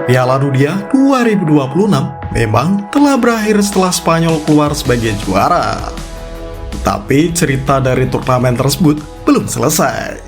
Piala Dunia 2026 memang telah berakhir setelah Spanyol keluar sebagai juara. Tapi cerita dari turnamen tersebut belum selesai.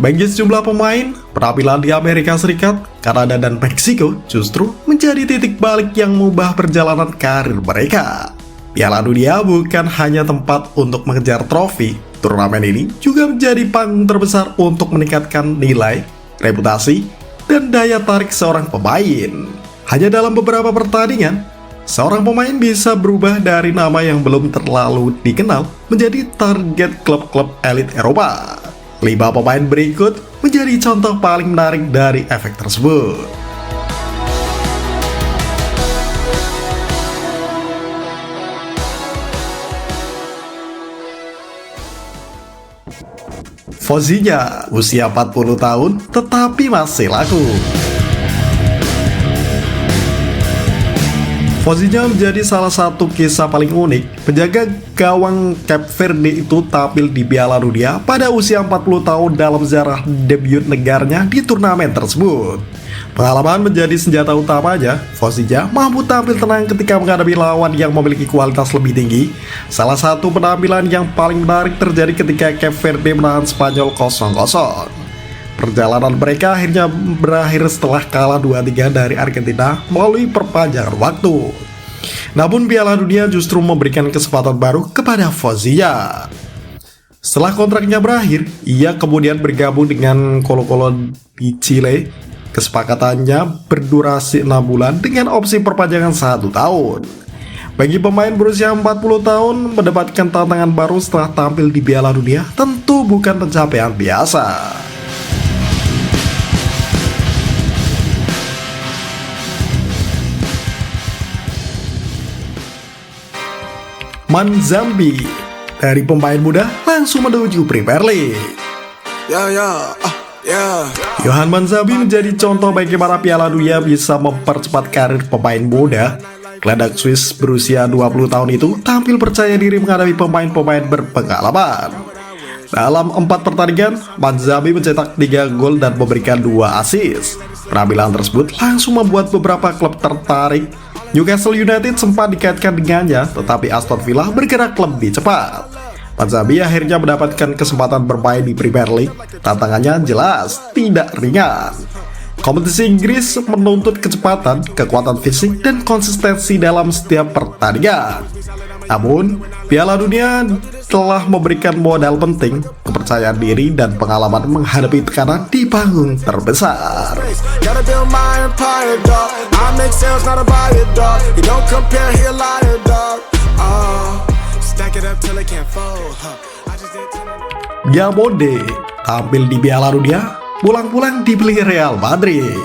Bagi sejumlah pemain, penampilan di Amerika Serikat, Kanada, dan Meksiko justru menjadi titik balik yang mengubah perjalanan karir mereka. Piala Dunia bukan hanya tempat untuk mengejar trofi, turnamen ini juga menjadi panggung terbesar untuk meningkatkan nilai, reputasi, dan daya tarik seorang pemain. Hanya dalam beberapa pertandingan, seorang pemain bisa berubah dari nama yang belum terlalu dikenal menjadi target klub-klub elit Eropa. 5 pemain berikut menjadi contoh paling menarik dari efek tersebut. Fozinya, usia 40 tahun, tetapi masih laku. Fozinya menjadi salah satu kisah paling unik. Penjaga gawang Cape Verde itu tampil di Piala Dunia pada usia 40 tahun dalam sejarah debut negaranya di turnamen tersebut. Pengalaman menjadi senjata utamanya. Fozinya mampu tampil tenang ketika menghadapi lawan yang memiliki kualitas lebih tinggi. Salah satu penampilan yang paling menarik terjadi ketika Cape Verde menahan Spanyol 0-0. Perjalanan mereka akhirnya berakhir setelah kalah 2-3 dari Argentina melalui perpanjangan waktu. Namun Piala Dunia justru memberikan kesempatan baru kepada Fozinya. Setelah kontraknya berakhir, ia kemudian bergabung dengan Colo-Colo di Chile. Kesepakatannya berdurasi 6 bulan dengan opsi perpanjangan 1 tahun. Bagi pemain berusia 40 tahun, mendapatkan tantangan baru setelah tampil di Piala Dunia tentu bukan pencapaian biasa. Manzambi dari pemain muda langsung menuju Premier League. Yohan Manzambi menjadi contoh bagaimana Piala Dunia bisa mempercepat karir pemain muda. Gelandang Swiss berusia 20 tahun itu tampil percaya diri menghadapi pemain-pemain berpengalaman. Dalam 4 pertandingan, Manzambi mencetak 3 gol dan memberikan 2 assist. Penampilan tersebut langsung membuat beberapa klub tertarik. Newcastle United sempat dikaitkan dengannya, tetapi Aston Villa bergerak lebih cepat. Manzambi akhirnya mendapatkan kesempatan bermain di Premier League. Tantangannya jelas tidak ringan. Kompetisi Inggris menuntut kecepatan, kekuatan fisik, dan konsistensi dalam setiap pertandingan. Namun, Piala Dunia telah memberikan modal penting, kepercayaan diri, dan pengalaman menghadapi tekanan di panggung terbesar. Diamande tampil di Piala Dunia, pulang-pulang dibeli Real Madrid.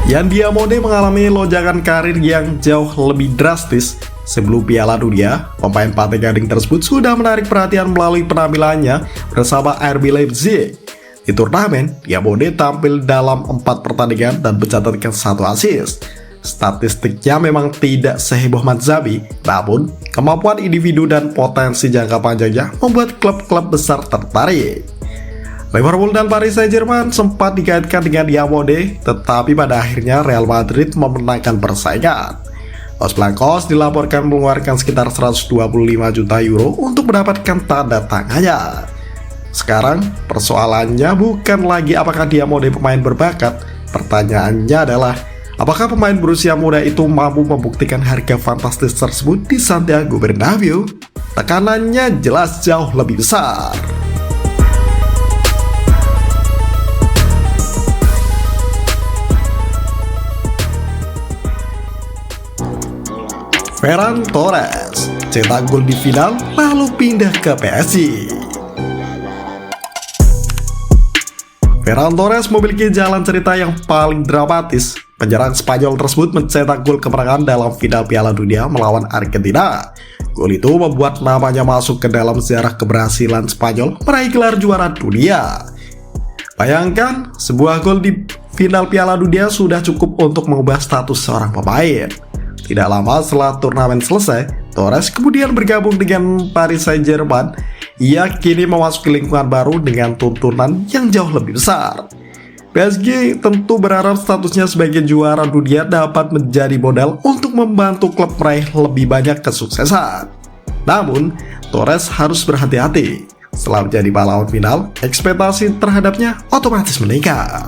Yan Diamande mengalami lonjakan karir yang jauh lebih drastis. Sebelum Piala Dunia, pemain Pantai Gading tersebut sudah menarik perhatian melalui penampilannya bersama RB Leipzig. Di turnamen, Diamande tampil dalam 4 pertandingan dan mencatatkan 1 assist. Statistiknya memang tidak seheboh Manzambi, namun kemampuan individu dan potensi jangka panjangnya membuat klub-klub besar tertarik. Liverpool dan Paris Saint-Germain sempat dikaitkan dengan Diamande, tetapi pada akhirnya Real Madrid memenangkan persaingan. Los Blancos dilaporkan mengeluarkan sekitar 125 juta euro untuk mendapatkan tanda tangannya. Sekarang persoalannya bukan lagi apakah Diamande pemain berbakat, pertanyaannya adalah apakah pemain berusia muda itu mampu membuktikan harga fantastis tersebut di Santiago Bernabeu? Tekanannya jelas jauh lebih besar. Ferran Torres cetak gol di final lalu pindah ke PSG. Ferran Torres memiliki jalan cerita yang paling dramatis. Penyerang Spanyol tersebut mencetak gol kemenangan dalam final Piala Dunia melawan Argentina. Gol itu membuat namanya masuk ke dalam sejarah keberhasilan Spanyol meraih gelar juara dunia. Bayangkan, sebuah gol di final Piala Dunia sudah cukup untuk mengubah status seorang pemain. Tidak lama setelah turnamen selesai, Torres kemudian bergabung dengan Paris Saint-Germain ia kini memasuki lingkungan baru dengan tuntunan yang jauh lebih besar. PSG tentu berharap statusnya sebagai juara dunia dapat menjadi modal untuk membantu klub meraih lebih banyak kesuksesan. Namun, Torres harus berhati-hati. Setelah menjadi pahlawan final, ekspektasi terhadapnya otomatis meningkat.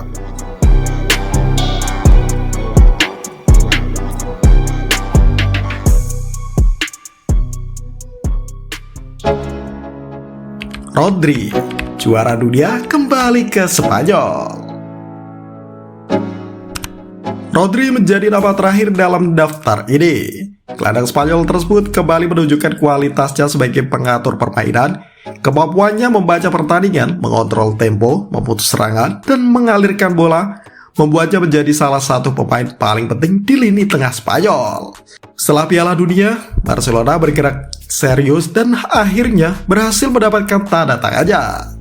Rodri, juara dunia kembali ke Spanyol. Rodri menjadi nama terakhir dalam daftar ini. Gelandang Spanyol tersebut kembali menunjukkan kualitasnya sebagai pengatur permainan. Kemampuannya membaca pertandingan, mengontrol tempo, memutus serangan, dan mengalirkan bola membuatnya menjadi salah satu pemain paling penting di lini tengah Spanyol. Setelah Piala Dunia, Barcelona bergerak serius dan akhirnya berhasil mendapatkan tanda tangannya.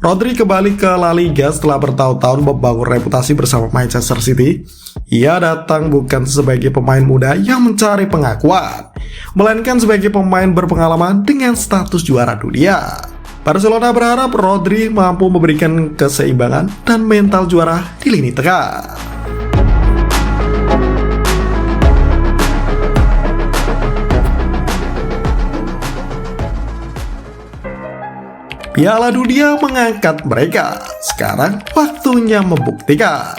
Rodri kembali ke La Liga setelah bertahun-tahun membangun reputasi bersama Manchester City. Ia datang bukan sebagai pemain muda yang mencari pengakuan, melainkan sebagai pemain berpengalaman dengan status juara dunia. Barcelona berharap Rodri mampu memberikan keseimbangan dan mental juara di lini tengah. Piala Dunia mengangkat mereka. Sekarang waktunya membuktikan.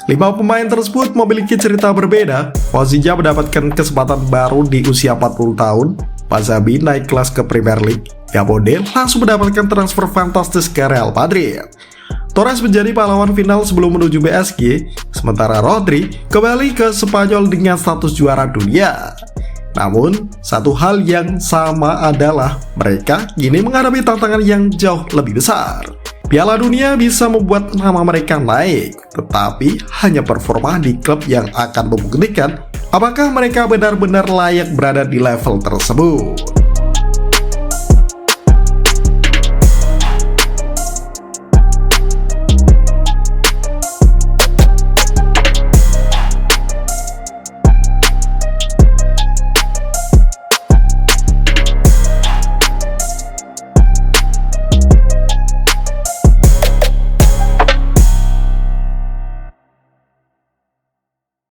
5 pemain tersebut memiliki cerita berbeda. Fozija mendapatkan kesempatan baru di usia 40 tahun. Pazabi naik kelas ke Premier League. Yabode langsung mendapatkan transfer fantastis ke Real Madrid. Torres menjadi pahlawan final sebelum menuju PSG. Sementara Rodri kembali ke Spanyol dengan status juara dunia. Namun, satu hal yang sama adalah mereka kini menghadapi tantangan yang jauh lebih besar. Piala Dunia bisa membuat nama mereka naik, tetapi hanya performa di klub yang akan membuktikan apakah mereka benar-benar layak berada di level tersebut.